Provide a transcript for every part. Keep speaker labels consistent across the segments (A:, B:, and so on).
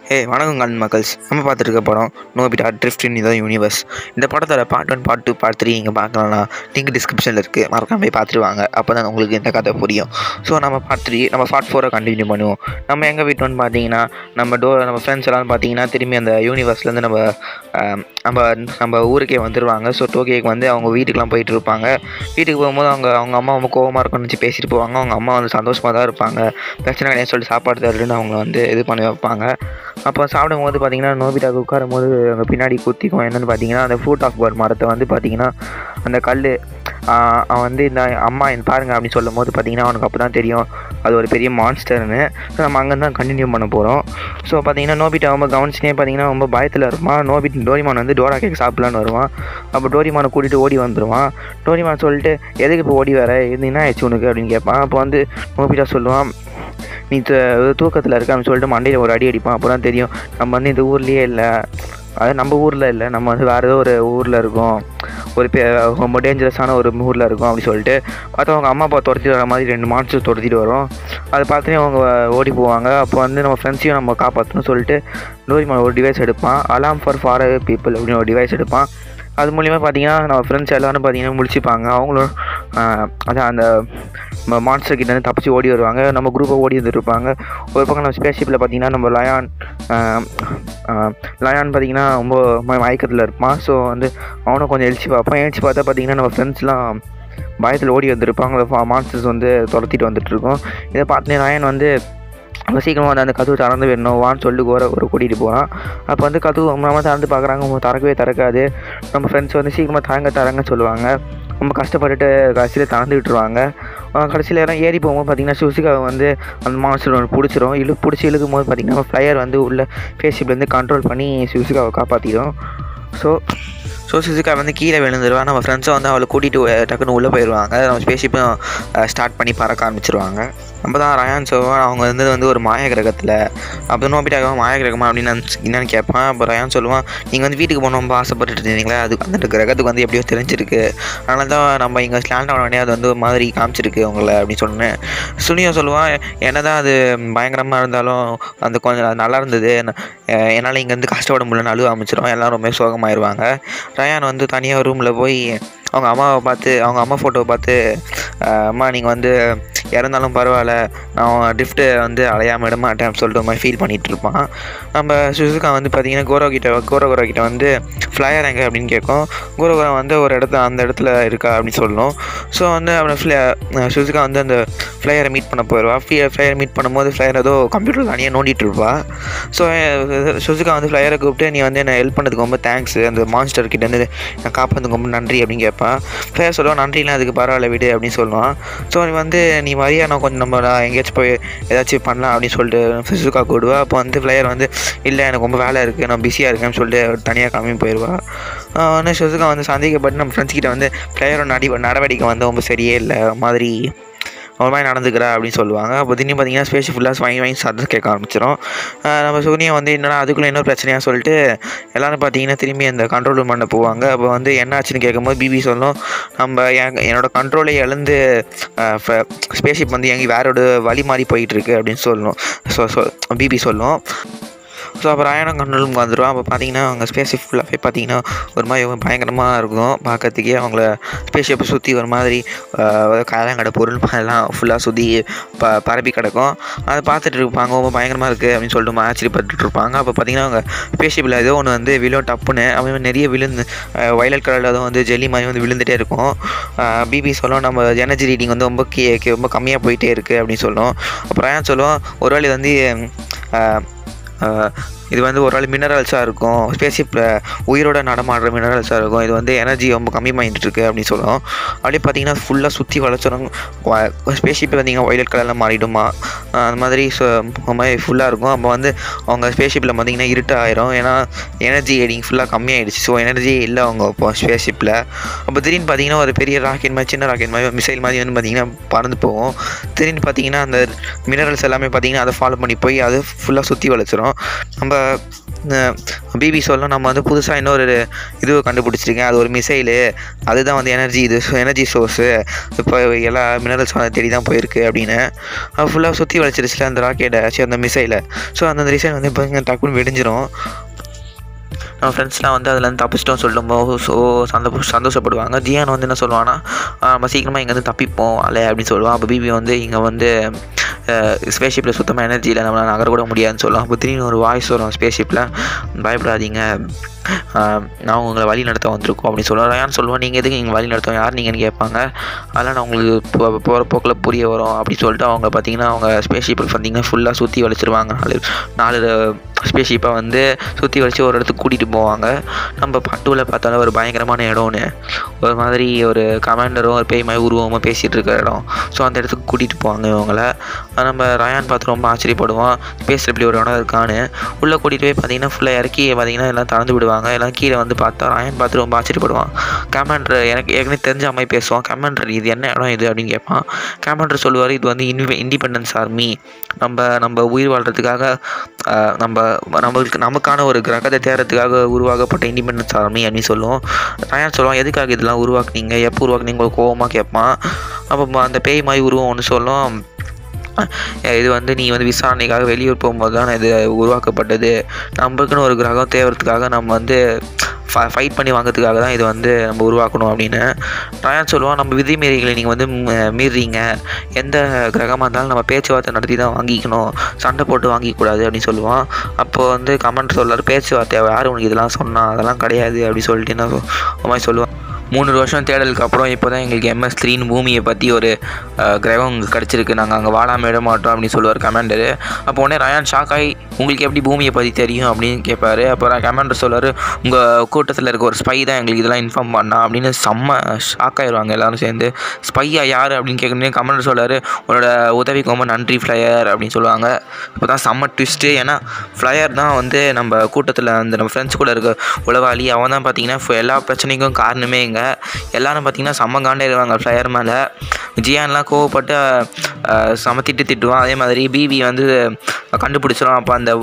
A: வணக்கம் மக்கள்ஸ். நம்ம பார்த்துருக்க படம் Nobita drift in the universe. இந்த படத்தோட பார்ட் 1, பார்ட் 2, பார்ட் 3 நீங்கள் பார்க்கலாம்னா லிங்க் டிஸ்கிரிப்ஷனில் இருக்குது. மறக்காம போய் பார்த்துருவாங்க. அப்போ தான் உங்களுக்கு இந்த கதை புரியும். ஸோ நம்ம பார்ட் 3 நம்ம பார்ட் 4 கண்டினியூ பண்ணுவோம். நம்ம எங்கே விட்டோன்னு பார்த்தீங்கன்னா நம்ம ஃப்ரெண்ட்ஸ் எல்லாம் பார்த்தீங்கன்னா திரும்பி அந்த யூனிவர்ஸ்லேருந்து நம்ம ஊருக்கே வந்துடுவாங்க. ஸோ டோக்கியோக்கு வந்து அவங்க வீட்டுக்கெலாம் போயிட்டு இருப்பாங்க. வீட்டுக்கு போகும்போது அவங்க அம்மா ரொம்ப கோவமாக இருக்குன்னு வச்சு பேசிட்டு போவாங்க. அவங்க அம்மா வந்து சந்தோஷமாக தான் இருப்பாங்க. பிரச்சனை கிடையாது சொல்லிட்டு சாப்பாடு தருன்னு அவங்க வந்து இது பண்ணி வைப்பாங்க. அப்போ சாப்பிடும்போது பார்த்தீங்கன்னா நோபிட்டாவுக்கு உட்காரும் போது அங்கே பின்னாடி குத்திக்கும். என்னென்னு பார்த்தீங்கன்னா அந்த ஃப்ரூட் ஆஃப் பர்ட் மரத்தை வந்து பார்த்தீங்கன்னா அந்த கல் அவன் வந்து இந்த அம்மா பாருங்க அப்படின்னு சொல்லும் போது பார்த்தீங்கன்னா அவனுக்கு அப்போ தான் தெரியும் அது ஒரு பெரிய மான்ஸ்டர்னு. ஸோ நம்ம அங்கே தான் கண்டினியூ பண்ண போகிறோம். ஸோ பார்த்தீங்கன்னா நோபிட்டா ரொம்ப கவனிச்சுனே பார்த்தீங்கன்னா ரொம்ப பயத்தில் இருப்பான். டோரிமான் வந்து டோரா கேக் சாப்பிட்லான்னு வருவான். அப்போ டோரிமானை கூட்டிகிட்டு ஓடி வந்துடுவான். டோரிமான் சொல்லிட்டு எதுக்கு இப்போ ஓடி வர என்ன ஆயிடுச்சு உனக்கு அப்படின்னு கேட்பான். அப்போ வந்து நோபிட்டா சொல்லுவான், நீ தூக்கத்தில் இருக்க அப்படின்னு சொல்லிட்டு மண்டையில் ஒரு அடி அடிப்பான். அப்போ தான் தெரியும் நம்ம வந்து இந்த ஊர்லேயே இல்லை, அது நம்ம ஊரில் இல்லை, நம்ம வந்து வேறு ஏதோ ஒரு ஊரில் இருக்கோம், ஒரு ரொம்ப டேஞ்சரஸான ஒரு ஊரில் இருக்கும் அப்படின்னு சொல்லிட்டு பார்த்தா அவங்க அம்மா அப்பா துரத்திட்டு வர மாதிரி 2 மான்ஸ்டர் துரத்திட்டு வரும். அதை பார்த்துட்டு அவங்க ஓடி போவாங்க. அப்போ வந்து நம்ம ஃப்ரெண்ட்ஸையும் நம்ம காப்பாற்றணும்னு சொல்லிட்டு டோரிமான் ஒரு டிவைஸ் எடுப்பான். அலாம் ஃபார் ஃபார் பீப்புள் அப்படின்னு ஒரு டிவைஸ் எடுப்பான். அது மூலிமா பார்த்தீங்கன்னா நம்ம ஃப்ரெண்ட்ஸ் எல்லோரும் பார்த்தீங்கன்னா முடிச்சுப்பாங்க. அவங்களும் அதான் அந்த மான்ஸ்டர் கிட்டேருந்து தப்பிச்சு ஓடி வருவாங்க. நம்ம குரூப்பை ஓடி வந்துருப்பாங்க. ஒரு பக்கம் நம்ம ஸ்பேஸ்ஷிப்பில் பார்த்தீங்கன்னா நம்ம லயான் பார்த்தீங்கன்னா ரொம்ப மயக்கத்தில் இருப்பான். ஸோ வந்து அவனும் கொஞ்சம் எழுச்சி பார்ப்பான். எழுச்சி பார்த்தா பார்த்தீங்கன்னா நம்ம ஃப்ரெண்ட்ஸ்லாம் பயத்தில் ஓடி வந்திருப்பாங்க. மான்ஸ்டர்ஸ் வந்து துரத்திட்டு வந்துட்டுருக்கோம். இதை பார்த்துட்டு லயான் வந்து நம்ம சீக்கிரமாக வந்து அந்த கதவு திறந்து வேணும் வான்னு சொல்லிட்டு ஒரு கூட்டிகிட்டு போகிறான். அப்போ வந்து கதவு நம்ம திறந்து பார்க்குறாங்க, திறக்காது. நம்ம ஃப்ரெண்ட்ஸ் வந்து சீக்கிரமாக தரங்கன்னு சொல்லுவாங்க. ரொம்ப கஷ்டப்பட்டுட்டு கடைசியில் திறந்து விட்டுருவாங்க. கடைசியில் எல்லாம் ஏறி போகும்போது பார்த்திங்கன்னா சுசிகாவை வந்து அந்த மான்ஸ்டர் ஒன்று பிடிச்சிரும். இழுக்கும் போது பார்த்திங்கன்னா நம்ம ஃப்ளையர் வந்து உள்ள ஃபேஸ்ஷிப்லேருந்து கண்ட்ரோல் பண்ணி சுசிகாவை காப்பாற்றிடும். ஸோ சுசிகா வந்து கீழே விழுந்துருவாங்க. நம்ம ஃப்ரெண்ட்ஸை வந்து அவளை கூட்டிகிட்டு டக்குன்னு உள்ளே போயிடுவாங்க. நம்ம ஸ்பேஸ்ஷிப்பும் ஸ்டார்ட் பண்ணி பறக்க ஆரம்பிச்சிருவாங்க. நம்ம தான் ரயான் சொல்லுவான் அவங்க வந்து ஒரு மாய கிரகத்தில். அப்போ நோபிட்டாக மாய கிரகமா அப்படின்னு என்னன்னு கேட்பான். அப்போ ரயான் சொல்லுவான், நீங்கள் வந்து வீட்டுக்கு போகணும் ரொம்ப ஆசைப்பட்டுட்டு இருந்தீங்களா, அது அந்த கிரகத்துக்கு வந்து எப்படியோ தெரிஞ்சிருக்கு, அதனால தான் நம்ம இங்கே ஸ்லாண்ட் ஆனோடனே அது வந்து ஒரு மாதிரி காமிச்சிருக்கு உங்களை அப்படின்னு சொன்னேன். சுனியும் சொல்லுவான், என்ன தான் அது பயங்கரமாக இருந்தாலும் அந்த கொஞ்சம் நல்லா இருந்தது, என்னால் இங்கேருந்து கஷ்டப்பட முடியலன்னு அழுவ ஆரம்பிச்சிடும். எல்லோரும் ரொம்ப சோகமாயிருவாங்க. ரயான் வந்து தனியாக ரூமில் போய் அவங்க அம்மா ஃபோட்டோவை பார்த்து அம்மா நீங்கள் வந்து இறந்தாலும் பரவாயில்ல, நான் ட்ரிஃப்ட்டை வந்து அலையாமல் விட மாட்டேன் சொல்லிட்டு மாதிரி ஃபீல் பண்ணிகிட்டு இருப்பான். நம்ம சுசுகா வந்து பார்த்திங்கன்னா கோரோ கிட்ட வந்து ஃப்ளையர் எங்கே அப்படின்னு கேட்கும். கோரோ வந்து அந்த இடத்துல இருக்கா அப்படின்னு சொல்லணும். ஸோ வந்து அவனை சுசுகா வந்து அந்த ஃப்ளையரை மீட் பண்ண போயிடுவா. ஃப்ளையரை மீட் பண்ணும்போது ஃப்ளையர் ஏதோ கம்ப்யூட்டர் தனியாக நோண்டிகிட்டு இருப்பா. ஸோ சுசுகா வந்து ஃப்ளையரை கூப்பிட்டு நீ வந்து என்னை ஹெல்ப் பண்ணதுக்கு ரொம்ப தேங்க்ஸ், அந்த மான்ஸ்டர் கிட்டேருந்து நான் காப்பாற்றுக்கு ரொம்ப நன்றி அப்படின்னு கேட்பான். ஃப்ளையர் சொல்லுவான், நன்றிலாம் அதுக்கு பரவாயில்ல விடு அப்படின்னு சொல்லுவான். ஸோ வந்து நீ மாதிரியா நான் கொஞ்சம் நம்ம எங்கேயாச்சும் போய் ஏதாச்சும் பண்ணலாம் அப்படின்னு சொல்லிட்டு சுசுகா கூடுவா. அப்போ வந்து ஃப்ளையர் வந்து இல்லை எனக்கு ரொம்ப வேலை இருக்குது, நான் பிஸியாக இருக்கேன்னு சொல்லிட்டு தனியாக கிளம்பி போயிடுவா. ஆனால் சுசுகா வந்து சந்தேகப்பட்டு நம்ம ஃப்ரெண்ட்ஸ் கிட்ட வந்து ஃப்ளையரோட நடவடிக்கை வந்து ரொம்ப சரியே இல்லை, மாதிரி ஒரு மாதிரி நடந்துக்கிறா அப்படின்னு சொல்லுவாங்க. அப்போ திடீர்னு பார்த்தீங்கன்னா ஸ்பேஸ் ஃபுல்லாக வாங்கி சத்தம் கேட்க ஆரம்பிச்சிடும். நம்ம சூனியை வந்து என்னடா அதுக்குள்ளே இன்னொரு பிரச்சனையாக சொல்லிட்டு எல்லோரும் பார்த்தீங்கன்னா திரும்பி அந்த கண்ட்ரோல் ரூம் பண்ண போவாங்க. அப்போ வந்து என்ன ஆச்சுன்னு கேட்கும்போது பிபி சொல்லும், நம்ம என்னோடய கண்ட்ரோலை இழந்து ஸ்பேஸ்ஷிப் வந்து எங்கே வேறோட வழி மாறி போயிட்டுருக்கு அப்படின்னு சொல்லணும். பிபி சொல்லும். ஸோ அப்போ ரயானும் கண்ட்ரோல் ரூமுக்கு வந்துடுவான். அப்போ பார்த்தீங்கன்னா அவங்க ஸ்பேஸ்ஷிப் ஃபுல்லாகவே பார்த்தீங்கன்னா ஒரு மாதிரி பயங்கரமாக இருக்கும் பார்க்கறதுக்கே. அவங்கள ஸ்பேஸ்ஷிப்பை சுற்றி ஒரு மாதிரி காயங்கடை பொருள் எல்லாம் ஃபுல்லாக சுற்றி பரப்பி கிடக்கும். அதை பார்த்துட்டு இருப்பாங்க, ரொம்ப பயங்கரமாக இருக்குது அப்படின்னு சொல்லிட்டு ஆச்சரியப்பட்டுட்டு இருப்பாங்க. அப்போ பார்த்தீங்கன்னா அவங்க ஸ்பேஸ்ஷிப்பில் ஏதோ ஒன்று வந்து டப்புன்னு அவன் நிறைய விழுந்து வயலட் கலரில் அதுவும் வந்து ஜெல்லி மாதிரி வந்து விழுந்துகிட்டே இருக்கும். பிபி சொல்லும், நம்ம எனர்ஜி ரீடிங் வந்து ரொம்ப கம்மியாக போயிட்டே இருக்குது அப்படின்னு சொல்லும். அப்போ ரயான் சொல்லுவோம், ஒரு வேளை வந்து இது வந்து ஒரு ஆள் மினரல்ஸாக இருக்கும், ஸ்பேஸ்ஷிப்பில் உயிரோட நடமாடுற மினரல்ஸாக இருக்கும், இது வந்து எனர்ஜி ரொம்ப கம்மி பண்ணிட்டு இருக்கு அப்படின்னு சொல்லுவோம். அப்படியே பார்த்தீங்கன்னா ஃபுல்லாக சுற்றி வளைச்சிடும். ஸ்பேஸ்ஷிப் பார்த்தீங்கன்னா வயலட் கலரில் மாறிடுமா அந்த மாதிரி ஃபுல்லாக இருக்கும். அப்போ வந்து அவங்க ஸ்பேஸ்ஷிப்பில் பார்த்தீங்கன்னா இருட்டு ஆயிரும். ஏன்னா எனர்ஜி ரீடிங் ஃபுல்லாக கம்மியாகிடுச்சு. ஸோ எனர்ஜி இல்லை அவங்க இப்போ ஸ்பேஸ்ஷிப்பில். அப்போ திடீர்னு பார்த்தீங்கன்னா ஒரு பெரிய ராக்கெட் மாதிரி சின்ன ராக்கெட் மாதிரி மிசைல் மாதிரி வந்து பார்த்திங்கன்னா பறந்து போகும். திடீர்னு பார்த்தீங்கன்னா அந்த மினரல்ஸ் எல்லாமே பார்த்திங்கன்னா அதை ஃபாலோ பண்ணி போய் அது ஃபுல்லாக சுற்றி வளைச்சிடும். நம்ம பிபி சொல்லும் நம்ம வந்து புதுசாக இன்னொரு இது கண்டுபிடிச்சிருக்கேன், அது ஒரு மிசைலு, அதுதான் வந்து எனர்ஜி சோர்ஸு, இப்போ எல்லா மினரல்ஸ் தேடி தான் போயிருக்கு அப்படின்னு. ஃபுல்லாக சுற்றி வளைச்சிருச்சுல அந்த ராக்கெட்டை, அந்த மிசைலை. ஸோ அந்த மிசைல் வந்து இப்போ டக்குன்னு வெடிஞ்சிரும். நம்ம ஃப்ரெண்ட்ஸ்லாம் வந்து அதில் தப்பிச்சிட்டோம் சொல்லும்போது சந்தோஷப்படுவாங்க. ஜியான் வந்து என்ன சொல்லுவான்னா, நம்ம சீக்கிரமாக இங்கேருந்து தப்பிப்போம் அப்படின்னு சொல்லுவான். அப்போ பிபி வந்து இங்கே வந்து ஸ்பேஸ்ஷிப்பில் சுத்தமாக எனர்ஜியில் நம்மளால் நகர கூட முடியாதுன்னு சொல்லுவான். அப்போ திடீர்னு ஒரு வாய்ஸ் வரும் ஸ்பேஸ்ஷிப்பில், பயப்படாதீங்க, நான் உங்களை வழி நடத்த வந்திருக்கோம் அப்படின்னு சொல்லுவேன். ரயான் சொல்லுவான், நீங்கள் எதுக்கு நீங்கள் வழி நடத்துவோம், யார் நீங்கன்னு கேட்பாங்க. அதெல்லாம் நான் உங்களுக்கு போகிற போக்கில் புரிய வரும் அப்படின்னு சொல்லிட்டு அவங்க பார்த்தீங்கன்னா அவங்க ஸ்பேஸ்ஷிப்பில் பார்த்தீங்கன்னா ஃபுல்லாக சுற்றி வளைச்சிருவாங்க. நாலு ஸ்பேஸ்ஷிப்பாக வந்து சுற்றி வளைச்சி ஒரு இடத்துக்கு கூட்டிகிட்டு போவாங்க. நம்ம பட்டுவில் பார்த்தாலும் ஒரு பயங்கரமான இடம்னு, ஒரு மாதிரி ஒரு கமாண்டரும் ஒரு பேய் மாதிரி உருவமாக பேசிகிட்டு இருக்கிற இடம். ஸோ அந்த இடத்துக்கு கூட்டிகிட்டு போவாங்க இவங்களை. நம்ம ரயான் பார்த்து ரொம்ப ஆச்சரியப்படுவோம், ஸ்பேஸில் இப்படி ஒரு இடம் இருக்கான்னு. உள்ளே கூட்டிகிட்டு போய் பார்த்தீங்கன்னா ஃபுல்லாக இறக்கி பார்த்தீங்கன்னா எல்லாம் திறந்து விடுவாங்க. எல்லாம் கீழே வந்து பார்த்தா ரயான் பார்த்து ரொம்ப ஆச்சரியப்படுவான். கமாண்டர் எனக்கு ஏற்கனவே தெரிஞ்ச மாதிரி பேசுவான். கமாண்டர் இது என்ன இடம் இது அப்படின்னு கேட்பான். கமாண்டர் சொல்லுவார், இது வந்து இண்டிபெண்டன்ஸ் ஆர்மி, நம்ம உயிர் வாழ்கிறதுக்காக நமக்கான ஒரு கிரகத்தை தேடுறதுக்காக உருவாக்கப்பட்ட இண்டிபெண்டன்ஸ் ஆர்மி அப்படின்னு சொல்லுவோம். ரயான் சொல்லுவான், எதுக்காக இதெல்லாம் உருவாக்குனீங்க, எப்போ உருவாக்குனீங்க, கோவமாக கேட்பான். அப்போ அந்த பேய் மாதிரி உருவம் ஒன்று சொல்லும், இது வந்து நீ வந்து விசாரணைக்காக வெளியூர் போகும்போது தான் இது உருவாக்கப்பட்டது, நம்மளுக்குன்னு ஒரு கிரகம் தேடுறதுக்காக நம்ம வந்து ஃபைட் பண்ணி வாங்கிறதுக்காக தான் இது வந்து நம்ம உருவாக்கணும் அப்படின்னு. ரயான் சொல்லுவான், நம்ம விதிமீறிகளை நீங்கள் வந்து மீறீங்க, எந்த கிரகமாக இருந்தாலும் நம்ம பேச்சுவார்த்தை நடத்தி தான் வாங்கிக்கணும், சண்டை போட்டு வாங்கிக்கூடாது அப்படின்னு சொல்லுவான். அப்போது வந்து கமெண்ட் சொல்லார், பேச்சுவார்த்தை யார் உனக்கு இதெல்லாம் சொன்னால், அதெல்லாம் கிடையாது அப்படின்னு சொல்லிட்டு நான் மாதிரி சொல்லுவான். 3 வருஷம் தேடலுக்கு அப்புறம் இப்போ தான் எங்களுக்கு MS-3 பூமியை பற்றி ஒரு கிரகம் கிடச்சிருக்கு, நாங்கள் அங்கே வாழாமல் விட மாட்டோம் அப்படின்னு சொல்லுவார் கமாண்டரு. அப்போ உடனே ரயான் ஷாக் ஆகி, உங்களுக்கு எப்படி பூமியை பற்றி தெரியும் அப்படின்னு கேட்பார். அப்போ கமாண்டர் சொல்லுவார், உங்கள் கூட்டத்தில் இருக்க ஒரு ஸ்பை தான் எங்களுக்கு இதெல்லாம் இன்ஃபார்ம் பண்ணா அப்படின்னு. செம்ம ஷாக் ஆயிடுவாங்க எல்லோரும் சேர்ந்து. ஸ்பையா யார் அப்படின்னு கேட்கணும். கமாண்டர் சொல்லுவார், உன்னோட உதவிக்கு ரொம்ப நன்றி ஃப்ளையர் அப்படின்னு சொல்லுவாங்க. இப்போ தான் செம்ம ட்விஸ்ட்டு, ஏன்னா ஃப்ளையர் தான் வந்து நம்ம கூட்டத்தில் அந்த நம்ம ஃப்ரெண்ட்ஸ் கூட இருக்க உளவாளி, அவன் தான் பார்த்தீங்கன்னா எல்லா பிரச்சனைக்கும் காரணமே. எல்லாரும் பார்த்தீங்கன்னா செம்ம காண்டாயிருவாங்க ஃப்ளையர் மேலே. ஜியான்லாம் கோவப்பட்டு திட்டுவான். அதே மாதிரி பிபி வந்து கண்டுபிடிச்சிடும். அப்போ அந்த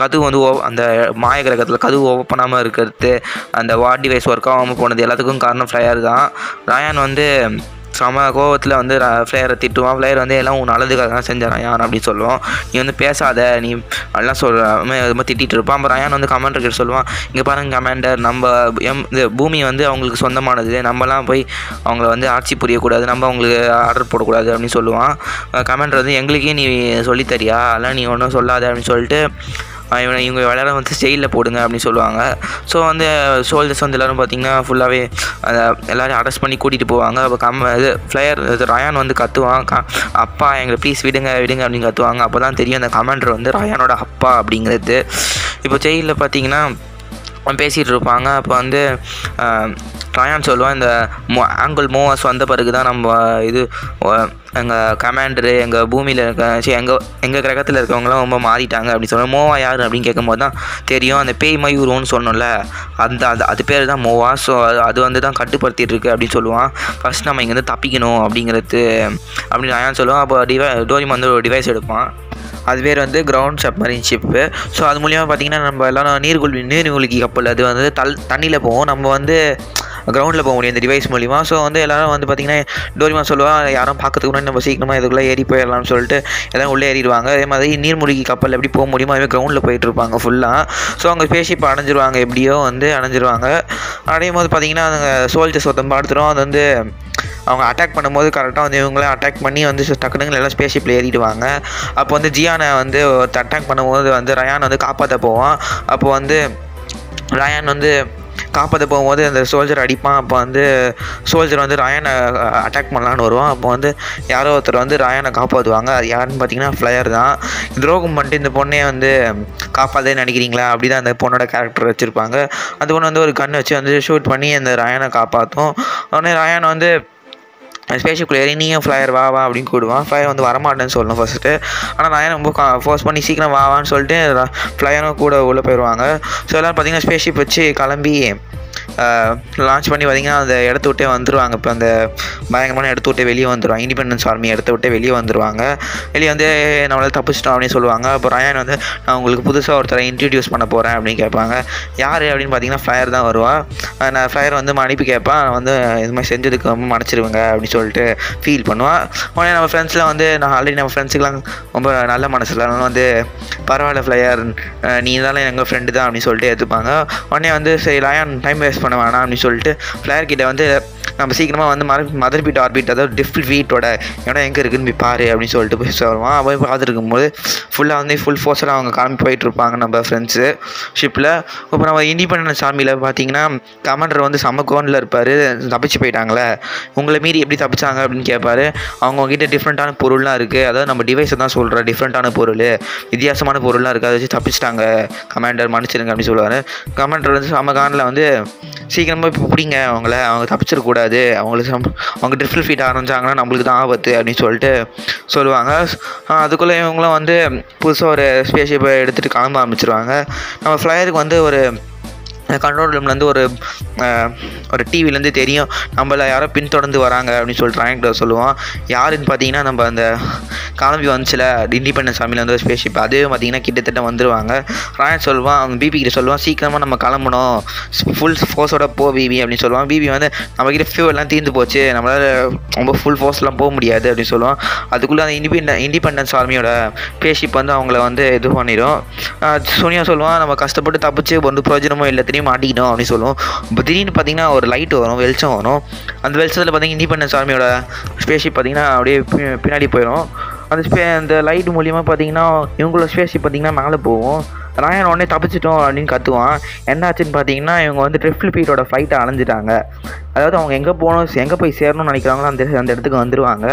A: கதவு வந்து அந்த மாய கிரகத்தில் கதவு ஓப்பனாமல் இருக்கிறது, அந்த வார் டிவைஸ் ஒர்க் ஆகாமல் போனது எல்லாத்துக்கும் காரணம் ஃப்ளையர் தான். ரயான் வந்து செம கோவத்தில் வந்து ஃப்ளையரை திட்டுவான். ஃப்ளையர் வந்து எல்லாம் உன் நல்லதுக்காக தான் செஞ்ச ரயான் அப்படின்னு சொல்லுவோம். நீ வந்து பேசாத, நீ எல்லாம் இது மாதிரி திட்டிகிட்டு இருப்பான். அப்போ ரயான் வந்து கமாண்டர் கிட்ட சொல்லுவான், இங்கே பாருங்கள் கமாண்டர், நம்ம இந்த பூமி வந்து அவங்களுக்கு சொந்தமானது, நம்மலாம் போய் அவங்கள வந்து ஆட்சி புரியக்கூடாது, நம்ம அவங்களுக்கு ஆர்டர் போடக்கூடாது அப்படின்னு சொல்லுவான். கமாண்டர் வந்து எங்களுக்கே நீ சொல்லித்தரியா, அதெல்லாம் நீ ஒன்றும் சொல்லாத அப்படின்னு சொல்லிட்டு இவங்க விளையாட வந்து ஸ்டெயிலில் போடுங்க அப்படின்னு சொல்லுவாங்க. ஸோ வந்து சோல்ஜர்ஸ் வந்து எல்லோரும் பார்த்திங்கன்னா ஃபுல்லாகவே எல்லோரும் அரெஸ்ட் பண்ணி கூட்டிகிட்டு போவாங்க. அப்போ ஃப்ளையர் ரயான் வந்து கத்துவான், அப்பா எங்களை ப்ளீஸ் விடுங்க அப்படின்னு கத்துவாங்க. அப்போ தான் தெரியும் அந்த கமாண்டர் வந்து ரயானோட அப்பா அப்படிங்கிறது. இப்போ ஜெயிலில் பார்த்திங்கன்னா பேசிகிட்டு இருப்பாங்க. அப்போ வந்து ரயான் சொல்லுவான், இந்த ஆங்கிள் மூவர்ஸ் வந்த பிறகு தான் நம்ம இது எங்கள் கமாண்டரு எங்கள் பூமியில் இருக்க எங்கள் கிரகத்தில் இருக்கவங்களாம் ரொம்ப மாறிட்டாங்க அப்படின்னு சொல்லுவோம். மோவா யார் அப்படின்னு கேட்கும்போது தான் தெரியும், அந்த பேய் மயூரோன்னு சொன்னோம்ல, அது பேர் தான் மோவா. ஸோ அது வந்து தான் கட்டுப்படுத்திட்டு இருக்கு அப்படின்னு சொல்லுவான். ஃபஸ்ட் நம்ம இங்கேருந்து தப்பிக்கணும் அப்படிங்கிறது அப்படின்னு ரயான் சொல்லுவான். அப்போ டோரிமான் வந்து ஒரு டிவைஸ் எடுப்பான், அது பேர் வந்து கிரவுண்ட் சப்மரீன் ஷிப்பு. ஸோ அது மூலியமாக பார்த்திங்கன்னா நம்ம எல்லாம் நீர்மூழ்கி கப்பல், அது வந்து தண்ணியில் போவோம், நம்ம வந்து கிரவுண்டில் போக முடியும் இந்த டிவைஸ் மூலிமா. ஸோ வந்து எல்லோரும் வந்து பார்த்திங்கன்னா டோரிமான் சொல்லுவான், யாரும் பார்க்கறதுக்கு முன்னாடி நம்ம சீக்கிரமாக இதுக்குள்ளே ஏறி போயிடலாம்னு சொல்லிட்டு எல்லாம் உள்ளே ஏறிடுவாங்க. அதே மாதிரி நீர்மூழ்கி கப்பல் எப்படி போக முடியுமோ அதுவே கிரவுண்டில் போயிட்டு இருப்பாங்க ஃபுல்லாக. ஸோ அவங்க ஸ்பேஸ்ஷிப் அடைஞ்சிருவாங்க, எப்படியோ வந்து அடைஞ்சிருவாங்க. அடையும் போது பார்த்திங்கன்னா அந்த சோல்ஜர்ஸ் ஒருத்தன் பார்த்துரும், அது வந்து அவங்க அட்டாக் பண்ணும்போது கரெக்டாக வந்து இவங்களே அட்டாக் பண்ணி வந்து டக்குனுங்க எல்லாம் ஸ்பேஸ்ஷிப்பில் ஏறிடுவாங்க. அப்போ வந்து ஜியானை வந்து அட்டாக் பண்ணும்போது வந்து ரயான் வந்து காப்பாற்ற போவான். அப்போ வந்து ரயான் வந்து காப்பாற்ற போகும்போது அந்த சோல்ஜர் அடிப்பான். அப்போ வந்து சோல்ஜர் வந்து ரயானை அட்டாக் பண்ணலான்னு வருவான். அப்போ வந்து யாரோ ஒருத்தர் வந்து ரயானை காப்பாற்றுவாங்க. அது யாருன்னு பார்த்தீங்கன்னா ஃப்ளையர் தான். துரோகம் பண்ணிட்டு இந்த பொண்ணே வந்து காப்பாற்றுன்னு நினைக்கிறீங்களா, அப்படி தான் அந்த பொண்ணோட கேரக்டர் வச்சுருப்பாங்க. அந்த பொண்ணு வந்து ஒரு கன் வச்சு வந்து ஷூட் பண்ணி அந்த ரயானை காப்பாற்றும். உடனே ரயானை வந்து ஸ்பேஸ்ஷிப்குள்ளே ஏறி நீயும் ஃப்ளையர் வா வா அப்படின்னு கூடுவான். ஃப்ளையர் வந்து வரமாட்டேன்னு சொல்லணும் ஃபஸ்ட்டு. ஆனால் நான் ரொம்ப ஃபோர்ஸ் பண்ணி சீக்கிரம் வான்னு சொல்லிட்டு ஃப்ளையரும் கூட உள்ளே போயிடுவாங்க. ஸோ எல்லோரும் பார்த்திங்கன்னா ஸ்பேஸ்ஷிப் வச்சு கிளம்பி லான்ச் பண்ணி பார்த்திங்கன்னா அந்த இடத்த விட்டே வந்துடுவாங்க. இப்போ அந்த பயங்கரமான இடத்த விட்டே வெளியே வந்துடுவாங்க. இண்டிபெண்டன்ஸ் ஆர்மி இடத்த விட்டே வெளியே வந்துடுவாங்க. வெளியே வந்து நம்மளால் தப்பிச்சிட்டோம் அப்படின்னு சொல்லுவாங்க. அப்போ ரயான் வந்து நான் உங்களுக்கு புதுசாக ஒருத்தரை இன்ட்ரடியூஸ் பண்ண போகிறேன் அப்படின்னு கேட்பாங்க. யார் அப்படின்னு பார்த்தீங்கன்னா ஃப்ளையர் தான் வருவாள். நான் ஃப்ளையர் வந்து மன்னிப்பு கேட்பேன். வந்து இது மாதிரி செஞ்சதுக்கு ரொம்ப மன்னிச்சிருவேங்க அப்படின்னு சொல்லிட்டு ஃபீல் பண்ணுவாள். உடனே நம்ம ஃப்ரெண்ட்ஸ்லாம் வந்து நான் ஆல்ரெடி நம்ம ஃப்ரெண்ட்ஸுக்கெலாம் ரொம்ப நல்ல மனசில் வந்து பரவாயில்ல ஃப்ளையர் நீ இருந்தாலும் எங்கள் ஃப்ரெண்டு தான் அப்படின்னு சொல்லிட்டு எடுத்துப்பாங்க. உடனே வந்து சரி ரயான் டைம் வேஸ்ட் பண்ண வேணாம் அப்படின்னு சொல்லிட்டு ஃப்ளையர் கிட்ட வந்து நம்ம சீக்கிரமாக வந்து மதர் பீட் ஆர்பிட் அதாவது டிஃப்ட் வீட்டோட இடம் எங்கே இருக்குதுன்னு போய் பாரு அப்படின்னு சொல்லிட்டு போய் வருவான். போய் பார்த்துருக்கும் போது ஃபுல்லாக வந்து ஃபுல் ஃபோர்ஸாக அவங்க கிளம்பி போயிட்டுருப்பாங்க நம்ம ஃப்ரெண்ட்ஸு ஷிப்பில். இப்போ நம்ம இண்டிபெண்டன்ஸ் ஆர்மியில் பார்த்தீங்கன்னா கமாண்டர் வந்து செம்ம கோனில் இருப்பார். தப்பிச்சு போயிட்டாங்களே உங்களை மீறி எப்படி தப்பிச்சாங்க அப்படின்னு கேட்பாரு. அவங்கக்கிட்ட டிஃப்ரெண்ட்டான பொருள்லாம் இருக்குது. அதாவது நம்ம டிவைஸை தான் சொல்கிறோம். டிஃப்ரெண்ட்டான பொருள் வித்தியாசமான பொருள்லாம் இருக்குது. அதை வச்சு தப்பிச்சிட்டாங்க கமாண்டர் மன்னிச்சிருங்க அப்படின்னு சொல்லுவார். கமாண்டர் வந்து செம்ம கானில் வந்து சீக்கிரமாக இப்போ பிடிங்க அவங்க தப்பிச்சிடக்கூடாது. அவங்க ட்ரிஃபில் ஃபீட் ஆரம்பிச்சாங்கன்னா நம்மளுக்கு தான் ஆபத்து அப்படின்னு சொல்லிட்டு சொல்லுவாங்க. அதுக்குள்ளே இவங்களும் வந்து புதுசாக ஒரு ஸ்பேஸ்ஷிப்பை எடுத்துகிட்டு கிளம்ப ஆரம்பிச்சிருவாங்க. நம்ம ஃப்ளையருக்கு வந்து ஒரு கண்ட்ரோல் ரூம்லேருந்து ஒரு டிவிலேருந்து தெரியும் நம்மளை யாரோ பின்தொடர்ந்து வராங்க அப்படின்னு சொல்லிட்டு ரயான் சொல்லுவான். யாருன்னு பார்த்தீங்கன்னா நம்ம அந்த கிளம்பி வந்துச்சுல இண்டிபெண்டன்ஸ் ஆர்மியில் வந்து ஸ்பேஸ்ஷிப் அதே பார்த்தீங்கன்னா கிட்டத்தட்ட வந்துடுவாங்க. ரயான் சொல்லுவான் அவங்க பிபி கிட்ட சொல்லுவான் சீக்கிரமாக நம்ம கிளம்பணும் ஃபுல் ஃபோர்ஸோட போ பிபி அப்படின்னு சொல்லுவான். பிபி வந்து நம்மக்கிட்ட ஃபியூவெல்லாம் தீர்ந்து போச்சு நம்மளால் ரொம்ப ஃபுல் ஃபோர்ஸ்லாம் போக முடியாது அப்படின்னு சொல்லுவான். அதுக்குள்ளே அந்த இண்டிபெண்டன்ஸ் ஆர்மியோட ஸ்பேஸ்ஷிப் வந்து அவங்கள வந்து இது பண்ணிடும். சோனியா சொல்லுவான் நம்ம கஷ்டப்பட்டு தப்பிச்சு வந்து பிரயோஜனமும் இல்லை மாட்டிக்கிட்டோம் அப்படின்னு சொல்லுவோம். இப்போ திடீர்னு பார்த்தீங்கன்னா ஒரு லைட் வரும் வெளிச்சம் வரும். அந்த வெளிச்சத்தில் பார்த்தீங்கன்னா இண்டிபெண்டன்ஸ் ஆர்மியோட ஸ்பேஸ்ஷிப் பார்த்தீங்கன்னா அப்படியே பின்னாடி போயிடும். அந்த லைட் மூலியமாக பார்த்தீங்கன்னா இவங்களோட ஸ்பேஸ்ஷிப் பார்த்தீங்கன்னா மேலே போகும். ரயான் உடனே தப்பிச்சிட்டோம் அப்படின்னு கத்துவான். என்னாச்சுன்னு பார்த்தீங்கன்னா இவங்க வந்து ட்ரிஃபில் ஃபீட்டோட ஃப்ளைட்டை அணைஞ்சிட்டாங்க. அதாவது அவங்க எங்கே போகணும் எங்கே போய் சேரணும்னு நினைக்கிறாங்களோ அந்த இடத்துக்கு வந்துடுவாங்க.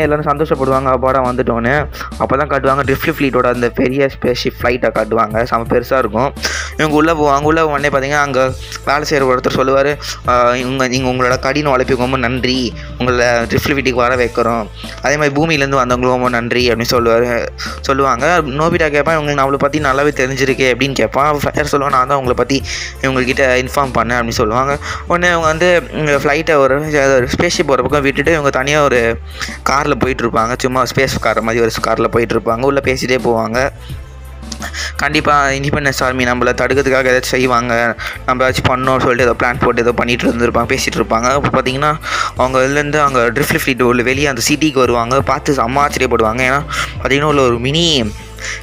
A: எல்லோரும் சந்தோஷப்படுவாங்க அப்பாடா வந்துட்டோன்னு. அப்போ தான் காட்டுவாங்க ட்ரிஃபில் ஃப்ளீட்டோட அந்த பெரிய ஸ்பேஸ்ஷிப் ஃப்ளைட்டை காட்டுவாங்க. செம்ம பெருசாக இருக்கும். இவங்க உள்ளே போவாங்க. உள்ளே உடனே பார்த்தீங்கன்னா அங்கே வேலை செய்கிற ஒருத்தர் சொல்லுவார் நீங்கள் உங்களோட கடின உழைப்புக்கு ரொம்ப நன்றி உங்களை ட்ரிஃபில் ஃப்ளீட்டுக்கு வர வைக்கிறோம். அதே மாதிரி பூமியிலேருந்து வந்தவங்களும் ரொம்ப நன்றி அப்படின்னு சொல்லுவாங்க. நோபிட்டா கேட்பான் இவங்களுக்கு நம்மளை பற்றி நல்லாவே தெரிஞ்சிருக்கு அப்படின்னு கேட்பான். ஃப்ளையர் சொல்லுவான் நான் தான் உங்களை பற்றி இவங்ககிட்ட இன்ஃபார்ம் பண்ணேன் அப்படின்னு சொல்லுவாங்க. உடனே இவங்க வந்து ஃப்ளைட்டை ஒரு ஸ்பேஸ்ஷிப் ஒரு பக்கம் விட்டுட்டு இவங்க தனியாக ஒரு காரில் போயிட்டுருப்பாங்க. சும்மா ஸ்பேஸ் கார் மாதிரி ஒரு காரில் போயிட்டுருப்பாங்க. உள்ளே பேசிகிட்டே போவாங்க. கண்டிப்பாக இண்டிபெண்டன்ஸ் ஆர்மி நம்மளை தடுக்கிறதுக்காக ஏதாச்சும் செய்வாங்க நம்ம ஏதாச்சும் பண்ணோம்னு சொல்லிட்டு ஏதோ பிளான் போட்டு ஏதோ பண்ணிகிட்டு இருந்திருப்பாங்க பேசிகிட்டு இருப்பாங்க. இப்போ பார்த்தீங்கன்னா அவங்க இதுலேருந்து அவங்க ட்ரிஃபில் ஃப்ளீட் உள்ள வெளியே அந்த சிட்டிக்கு வருவாங்க. பார்த்து செம்ம ஆச்சரியப்படுவாங்க. ஏன்னா பார்த்தீங்கன்னா உள்ள ஒரு மினி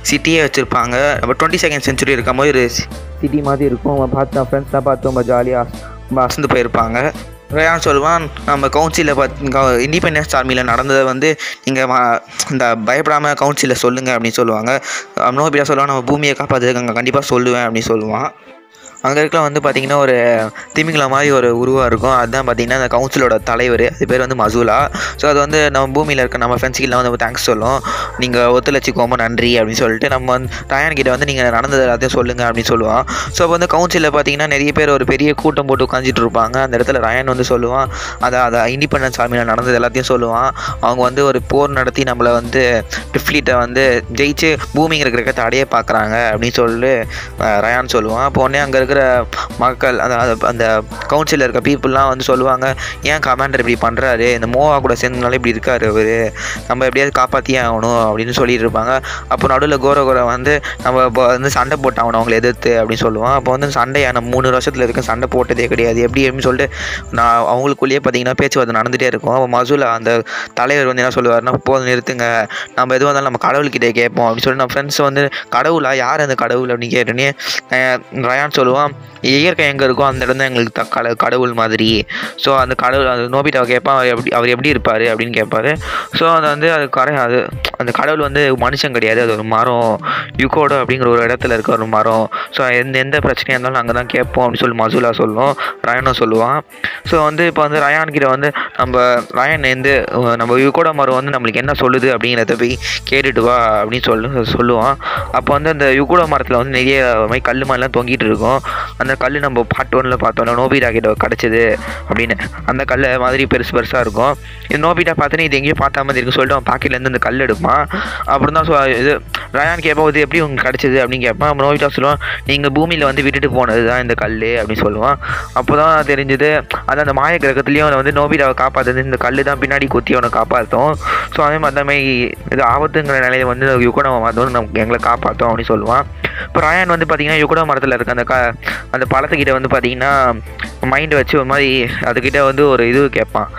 A: சிட்டியே வச்சுருப்பாங்க. நம்ம 22nd சென்ச்சுரி இருக்கும் போது ஒரு சிட்டி மாதிரி இருக்கும். பார்த்து ஃப்ரெண்ட்ஸ்லாம் பார்த்து ரொம்ப ஜாலியாக ரொம்ப அசந்து போயிருப்பாங்க. ரயான் சொல்லுவான் நம்ம கவுன்சிலில் இண்டிபெண்டன்ஸ் ஆர்மியில் நடந்ததை வந்து நீங்கள் இந்த பயப்படாமல் கவுன்சிலில் சொல்லுங்கள் அப்படின்னு சொல்லுவாங்க. நோபிட்டா சொல்லுவான் நம்ம பூமியை காப்பாற்றுறதுக்கு அங்கே கண்டிப்பாக சொல்லுவேன் அப்படின்னு சொல்லுவான். அங்கே இருக்க வந்து பார்த்திங்கன்னா ஒரு திமிங்கலம் மாதிரி ஒரு உருவாக இருக்கும். அதுதான் பார்த்திங்கன்னா அந்த கவுன்சிலோட தலைவர். அது பேர் வந்து மசூலா. ஸோ அது வந்து நம்ம பூமியில் இருக்க நம்ம ஃப்ரெண்ட்ஸ்கிட்ட வந்து தேங்க்ஸ் சொல்லும். நீங்கள் ஒத்துழைச்சிக்கோமோ நன்றி அப்படின்னு சொல்லிட்டு நம்ம வந்து ரயான் கிட்ட வந்து நீங்கள் நடந்தது எல்லாத்தையும் சொல்லுங்கள் அப்படின்னு சொல்லுவான். ஸோ அப்போ வந்து கவுன்சிலில் பார்த்திங்கன்னா நிறைய பேர் ஒரு பெரிய கூட்டம் போட்டு உட்காந்துட்டு இருப்பாங்க. அந்த இடத்துல ரயான் வந்து சொல்லுவான் அதை இண்டிபெண்டன்ஸ் ஆர்மியில் நடந்தது எல்லாத்தையும் சொல்லுவான். அவங்க வந்து ஒரு போர் நடத்தி நம்மளை வந்து டிஃப்ளீட்டை வந்து ஜெயிச்சு பூமிங்கிற கிரகத்தை அடைய பார்க்குறாங்க அப்படின்னு சொல்லி ரயான் சொல்லுவான். அப்போ உடனே அங்கே இருக்கிற மக்கள் அந்த கவுன்சிலில் இருக்க பீப்புளெலாம் வந்து சொல்லுவாங்க ஏன் கமாண்டர் இப்படி பண்ணுறாரு இந்த மோவா கூட சேர்ந்தனால இப்படி இருக்காரு அவர் நம்ம எப்படியாவது காப்பாற்றியே ஆகணும் அப்படின்னு சொல்லிட்டு இருப்பாங்க. அப்போ நடுவில் கோர வந்து நம்ம இப்போ வந்து சண்டை போட்டாகணும் அவங்களை எதிர்த்து அப்படின்னு சொல்லுவான். அப்போ வந்து சண்டையை நம்ம 3 வருஷத்தில் இருக்க சண்டை போட்டதே கிடையாது எப்படி அப்படின்னு சொல்லிட்டு நான் அவங்களுக்குள்ளேயே பார்த்தீங்கன்னா பேச்சுவார்த்தை நடந்துகிட்டே இருக்கும். அப்போ மசூலா அந்த தலைவர் வந்து என்ன சொல்லுவார்னா போதும் நிறுத்துங்க நம்ம எதுவாக இருந்தாலும் நம்ம கடவுள்கிட்டே கேட்போம் அப்படின்னு சொல்லி நம்ம ஃப்ரெண்ட்ஸ் வந்து கடவுளா யார் அந்த கடவுள் அப்படின்னு கேட்டோன்னே ரயான் சொல்லுவான் இயற்கை எங்கே இருக்கோ அந்த இடம் தான் எங்களுக்கு கடவுள் மாதிரி. ஸோ அந்த கடவுள் அந்த நோபிட்டாவை கேட்பான் அவர் எப்படி இருப்பார் அப்படின்னு கேட்பாரு. ஸோ அது வந்து அது அந்த கடவுள் வந்து மனுஷன் கிடையாது அது ஒரு மரம் யுகோடோ அப்படிங்கிற ஒரு இடத்துல இருக்க ஒரு மரம். ஸோ எந்த பிரச்சனையாக இருந்தாலும் அங்கே தான் கேட்போம் அப்படின்னு சொல்லி மசூலா சொல்லும். ரயானும் சொல்லுவான். ஸோ வந்து இப்போ வந்து ரயான் கிட்ட வந்து ரயான் நம்ம யுகோடோ மரம் வந்து நம்மளுக்கு என்ன சொல்லுது அப்படிங்கிறத போய் கேட்டுட்டு வா அப்படின்னு சொல்லுவான். அப்போ வந்து அந்த யுகோடோ மரத்தில் வந்து நிறைய மாதிரி கல் மாதிரிலாம் தொங்கிட்டு இருக்கும். அந்த கல் நம்ம பார்ட் 1ல் பார்த்தோம்ல நோபிட்டா கிட்ட கிடச்சிது அப்படின்னு, அந்த கல் மாதிரி பெருசாக இருக்கும். இது நோபிட்டா பார்த்தோன்னே இது எங்கேயும் பார்த்த மாதிரி இருக்குன்னு சொல்லிட்டு அவன் பாக்கெட்லேருந்து அந்த கல் எடுப்பான். அப்புறம் தான் இது ரயான் கேட்பான், இது எப்படி உங்களுக்கு கிடச்சிது அப்படின்னு கேட்பான். அப்புறம் நோபிட்டா சொல்லுவான், நீங்கள் பூமியில் வந்து விட்டுட்டு போனது தான் இந்த கல் அப்படின்னு சொல்லுவான். அப்போ தான் தெரிஞ்சுது அது அந்த மாய கிரகத்துலேயும் அவனை வந்து நோபிட்டாவை காப்பாற்றுது இந்த கல் தான் பின்னாடி குத்தி அவனை காப்பாற்றும். ஸோ அதே மாதிரி இது ஆபத்துங்கிற நிலையை வந்து யுகோடா மரத்தை வந்து எங்களை காப்பாற்றோம் அப்படின்னு சொல்லுவான். இப்போ ரயான் வந்து பார்த்தீங்கன்னா யுகோடா மரத்தில் இருக்க அந்த பழத்துக்கிட்ட வந்து பார்த்தீங்கன்னா மைண்டு வச்சு ஒரு மாதிரி அதுக்கிட்ட வந்து ஒரு இது கேட்பான்,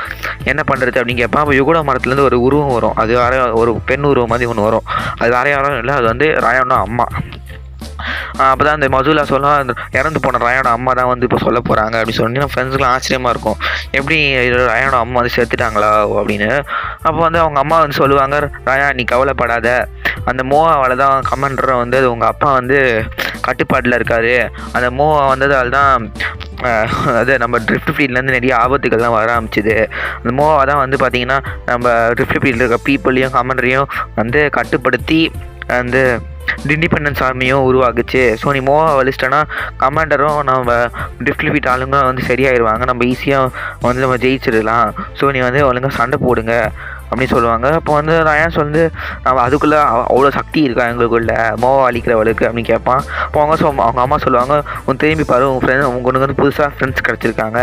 A: என்ன பண்ணுறது அப்படின்னு கேட்பான். அப்போ யுகோடா மரத்துலேருந்து ஒரு உருவம் வரும், அது ஒரு பெண் உருவம் மாதிரி ஒன்று வரும். அது வேற யாரும் இல்லை, அது வந்து ரயானோட அம்மா. அப்போ தான் அந்த மசூலா சொல்ல இறந்து போன ரயானோட அம்மா தான் வந்து இப்போ சொல்ல போகிறாங்க அப்படின்னு சொல்லி நம்ம ஃப்ரெண்ட்ஸ்க்குலாம் ஆச்சரியமாக இருக்கும், எப்படி ரயானோட அம்மா வந்து செத்துட்டாங்களா அப்படின்னு. அப்போ வந்து அவங்க அம்மா வந்து சொல்லுவாங்க, ரயா நீ கவலைப்படாத, அந்த மோவாவால் தான் கமாண்டரை வந்து உங்கள் அப்பா வந்து கட்டுப்பாட்டில் இருக்கார், அந்த மோவா வந்ததால் தான் அது நம்ம ட்ரிஃப்ட் ஃபீல்ட்லேருந்து நிறைய ஆபத்துக்கள்லாம் வர ஆரம்பிச்சிது. அந்த மோவா தான் வந்து பார்த்திங்கன்னா நம்ம ட்ரிஃப்ட் ஃபீல்டில் இருக்க பீப்புளையும் கமாண்டரையும் வந்து கட்டுப்படுத்தி அந்த இண்டிபெண்டன்ஸ் ஆர்மியும் உருவாக்குச்சு. ஸோ நீ மோவா வலிச்சிட்டோன்னா கமாண்டரும் நம்ம ட்ரிஃப்ட் ஃபீல்ட் ஆளுங்க வந்து சரியாயிடுவாங்க, நம்ம ஈஸியாக வந்து நம்ம ஜெயிச்சிடலாம். ஸோ நீ வந்து ஒழுங்காக சண்டை போடுங்க அப்படின்னு சொல்லுவாங்க. அப்போ வந்து ரயான் வந்து நம்ம அதுக்குள்ளே அவ்வளோ சக்தி இருக்கா எங்களுக்குள்ள மோவா அழிக்கிறவளுக்கு அப்படின்னு கேட்பான். அப்போ அவங்க அம்மா சொல்லுவாங்க, உன் திரும்பி பாரு, உன் ஃப்ரெண்ட்ஸ் உங்களுக்கு வந்து புதுசாக ஃப்ரெண்ட்ஸ் கிடச்சிருக்காங்க,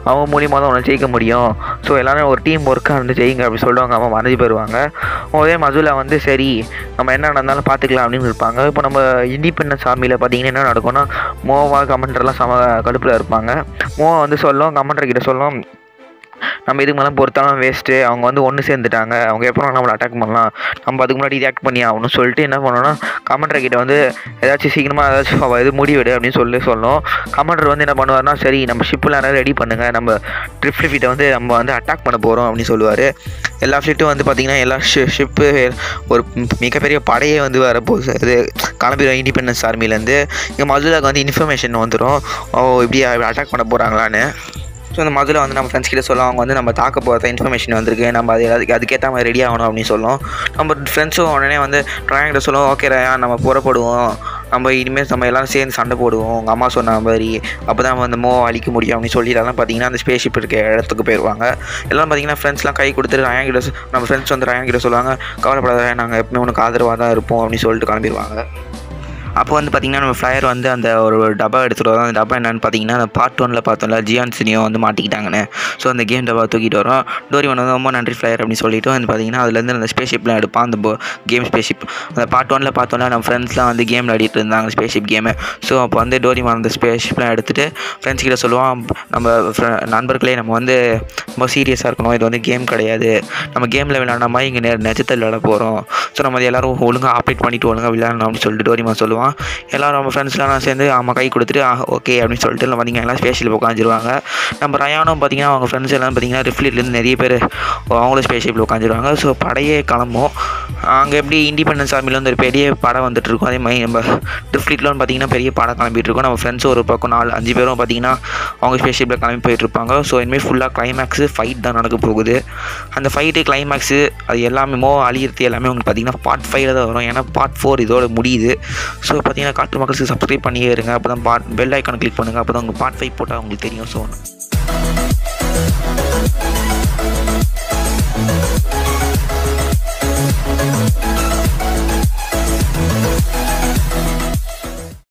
A: அவங்க மூலியமாக தான் உன்னை ஜெயிக்க முடியும், ஸோ எல்லாரும் ஒரு டீம் ஒர்க்காக வந்து ஜெயிங்க அப்படி சொல்லுவாங்க. அம்மா மறைஞ்சு போயிடுவாங்க. அதே மசூலா வந்து சரி நம்ம என்ன நடந்தாலும் பார்த்துக்கலாம் அப்படின்னு இருப்பாங்க. இப்போ நம்ம இண்டிபெண்டன்ஸ் ஆர்மியில் பார்த்தீங்கன்னா என்ன நடக்கும்னா மோவா கமாண்டர்லாம் கடுப்பில் இருப்பாங்க. மோவா வந்து சொல்லும் கமாண்டர் கிட்ட சொல்லும், நம்ம இதுக்கு மேலே பொறுத்தாலும் வேஸ்ட்டு, அவங்க வந்து ஒன்று சேர்ந்துட்டாங்க, அவங்க எப்போ நம்மளை அட்டாக் பண்ணலாம், நம்ம அதுக்கு முன்னாடி ரியாக்ட் பண்ணி ஆகணும்னு சொல்லிட்டு என்ன பண்ணோன்னா கமாண்டர் கிட்ட வந்து ஏதாச்சும் சீக்கிரமாக ஏதாச்சும் இது முடிவிடு அப்படின்னு சொல்லும். கமாண்டர் வந்து என்ன பண்ணுவார்னா, சரி நம்ம ஷிப்பில் யாராவது ரெடி பண்ணுங்கள், நம்ம ட்ரிஃப்ட் ஃபீல்ட்டை வந்து நம்ம வந்து அட்டாக் பண்ண போகிறோம் அப்படின்னு சொல்லுவார். எல்லா ஃப்ளீட்டும் வந்து பார்த்திங்கன்னா எல்லா ஷிப்பு ஒரு மிகப்பெரிய படையே வந்து வரப்போகுது, இது கிளம்பிடும் இண்டிபெண்டன்ஸ் ஆர்மிலேருந்து. இங்கே மதுலாவுக்கு வந்து இன்ஃபர்மேஷன் வந்துடும், இப்படி அட்டாக் பண்ண போகிறாங்களான்னு. ஸோ அந்த மதுரை வந்து நம்ம ஃப்ரெண்ட்ஸ் கிட்ட சொல்லுவோம், அவங்க வந்து நம்ம தாக்க போகிறத இன்ஃபர்மேஷன் வந்திருக்கு, நம்ம அதுக்கேற்ற மாதிரி ரெடி ஆகணும் அப்படின்னு சொல்லும். நம்ம ஃப்ரெண்ட்ஸும் உடனே வந்து ரயான் கிட்ட சொல்லுவோம், ஓகே ரயான் நம்ம புறப்படுவோம், நம்ம இனிமேல் நம்ம எல்லோரும் சேர்ந்து சண்டை போடுவோம் உங்கள் அம்மா சொன்ன மாதிரி, அப்போ தான் வந்து மோவா அழிக்க முடியும் அப்படின்னு சொல்லிட்டாலாம் பார்த்தீங்கன்னா அந்த ஸ்பேஸ் ஷிப் இருக்க இடத்துக்கு போயிடுவாங்க. எல்லாம் பார்த்தீங்கன்னா ஃப்ரெண்ட்ஸ்லாம் கை கொடுத்துட்டு ரயான் கிட்ட நம்ம ஃப்ரெண்ட்ஸ் வந்து ரயான் கிட்ட சொல்லுவாங்க, கவலைப்படாத நாங்கள் எப்பவுமே உனக்கு ஆதரவாக தான் இருப்போம் அப்படின்னு சொல்லிட்டு கிளம்பிடுவாங்க. அப்போ வந்து பார்த்திங்கன்னா நம்ம ஃப்ளையர் வந்து அந்த ஒரு டப்பா எடுத்துகிட்டு வரோம். அந்த டப்பா என்னென்னு பார்த்தீங்கன்னா அந்த பார்ட் 1ல் பார்த்தோம்ல ஜியான் சினியோ வந்து மாட்டிக்கிட்டாங்கன்னு, ஸோ அந்த கேம் டப்பா தூக்கிட்டு வரோம். டோரிமான் வந்து ரொம்ப நன்றி ஃப்ளையர் அப்படின்னு சொல்லிட்டு வந்து பார்த்திங்கன்னா அதுலேருந்து அந்த ஸ்பேஸ் ஷிப்லாம் எடுப்பான், அந்த கேம் ஸ்பேஸ் ஷிப். அந்த பார்ட் 1ல் பார்த்தோம்னா நம்ம ஃப்ரெண்ட்ஸ்லாம் வந்து கேம் விளையாடிட்டு இருந்தாங்க ஸ்பேஸ் ஷிப் கேமு. ஸோ அப்போ வந்து டோரிமான் அந்த ஸ்பேஸ் ஷிப்லாம் எடுத்துகிட்டு ஃப்ரெண்ட்ஸ் கிட்ட சொல்லுவான், நம்ம நண்பர்களே நம்ம வந்து ரொம்ப சீரியஸாக இருக்கணும், இது வந்து கேம் கிடையாது, நம்ம கேமில் விளையாட மாதிரி இங்கே நிஜத்தில் விளையாட போகிறோம், ஸோ நம்ம எல்லோரும் ஒழுங்காக ஆப்ரேட் பண்ணிவிட்டு ஒழுங்காக விளையாடணும் அப்படின்னு சொல்லிட்டு டோரிமான் சொல்லுவான். எல்லோரும் நம்ம ஃப்ரெண்ட்ஸ்லாம் சேர்ந்து கை கொடுத்துட்டு ஓகே அப்படின்னு சொல்லிட்டு பார்த்திங்கன்னா எல்லாம் ஸ்பேஷில் உட்காந்துருவாங்க. நம்ம ரயானும் பார்த்திங்கன்னா அவங்க ஃப்ரெண்ட்ஸ் எல்லாம் பார்த்திங்கன்னா ரிஃப்ளீட்லேருந்து நிறைய பேர் அவங்களும் ஸ்பேஷிப்பில் உட்காந்துருவாங்க. ஸோ படையே கிளம்பும். அங்கே எப்படி இண்டிபெண்டன்ஸ் ஆர்மியில் வந்து ஒரு பெரிய படம் வந்துட்டுருக்கும், அதே மாதிரி நம்ம ரிஃப்ளீட்லாம் பார்த்திங்கன்னா பெரிய படம் கிளம்பிட்டு இருக்கோம். நம்ம ஃப்ரெண்ட்ஸும் ஒரு பக்கம் 4-5 பேரும் பார்த்திங்கன்னா அவங்க ஸ்பேஷிப்பில் கிளம்பி போயிட்டுருப்பாங்க. ஸோ இனிமேல் ஃபுல்லாக கிளைமேக்ஸு ஃபைட் தான் நடக்க போகுது. அந்த ஃபைட்டு கிளைமேக்ஸு அது எல்லாமே அழியிறது எல்லாமே உங்களுக்கு பார்த்திங்கன்னா பார்ட் 5 தான் வரும், ஏன்னா பார்ட் 4 இதோட முடியுது. ஸோ பார்த்திங்கன்னா காட்டு மக்களுக்கு சப்ஸ்கிரைப் பண்ணியே இருங்க, அப்போ தான் பெல் ஐக்கானை கிளிக் பண்ணுங்கள், அப்போ தான் உங்கள் பார்ட் 5 போட்டால் உங்களுக்கு தெரியும். ஸோ